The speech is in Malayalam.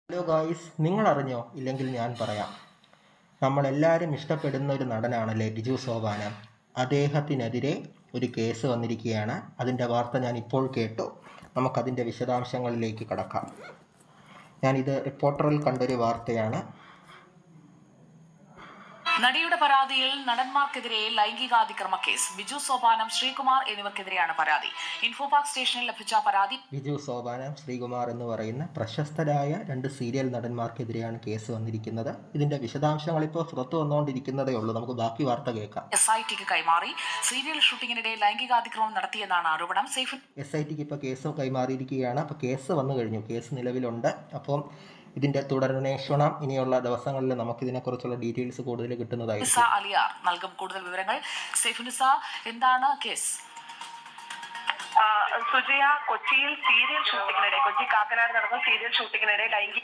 ഹലോ ഗായ്സ്, നിങ്ങൾ അറിഞ്ഞോ? ഇല്ലെങ്കിൽ ഞാൻ പറയാം. നമ്മളെല്ലാവരും ഇഷ്ടപ്പെടുന്ന ഒരു നടനാണല്ലേ ബിജു സോപാനം. അദ്ദേഹത്തിനെതിരെ ഒരു കേസ് വന്നിരിക്കുകയാണ്. അതിൻ്റെ വാർത്ത ഞാൻ ഇപ്പോൾ കേട്ടു. നമുക്കതിൻ്റെ വിശദാംശങ്ങളിലേക്ക് കടക്കാം. ഞാനിത് റിപ്പോർട്ടറിൽ കണ്ടൊരു വാർത്തയാണ്. നടിയുടെ പരാതിയിൽ നടന്മാർക്കെതിരെ ലൈംഗികാതിക്രമ കേസ്. ബിജു സോപാനം, ശ്രീകുമാർ എന്നിവർക്കെതിരെയാണ് പരാതി. ഇൻഫോപാർക്ക് സ്റ്റേഷനിൽ ലഭിച്ച പരാതി. ബിജു സോപാനം, ശ്രീകുമാർ എന്ന് പറയുന്ന പ്രശസ്തരായ 2 സീരിയൽ നടന്മാർക്കെതിരെയാണ് കേസ് വന്നിരിക്കുന്നത്. ഇതിന്റെ വിശദാംശങ്ങൾ ഇപ്പോൾ പുറത്തു വന്നുകൊണ്ടിരിക്കുന്നതേ ഉള്ളൂ. നമുക്ക് ബാക്കി വാർത്ത കേൾക്കാം. SITക്ക് കൈമാറി. സീരിയൽ ഷൂട്ടിങ്ങിനിടെ ലൈംഗികാതിക്രമം നടത്തിയെന്നാണ് ആരോപണം. SITക്ക് ഇപ്പോൾ കേസ് കൈമാറിയിരിക്കുകയാണ്. അപ്പോൾ കേസ് വന്നു കഴിഞ്ഞു, കേസ് നിലവിലുണ്ട്. അപ്പം ഇതിന്റെ തുടരന്വേഷണം ഇനിയുള്ള ദിവസങ്ങളിൽ നമുക്കിതിനെക്കുറിച്ചുള്ള ഡീറ്റെയിൽസ് കൂടുതൽ കിട്ടുന്നതായിരിക്കും. അലിയാർ നൽകും കൂടുതൽ വിവരങ്ങൾ. സൈഫുനിസ, എന്താണ് കേസ്? സുജയ, കൊച്ചിയിൽ സീരിയൽ ഷൂട്ടിങ്ങിനിടെ, കൊച്ചി കാക്കനാട് നടന്ന സീരിയൽ ഷൂട്ടിങ്ങിനിടെ ലൈംഗിക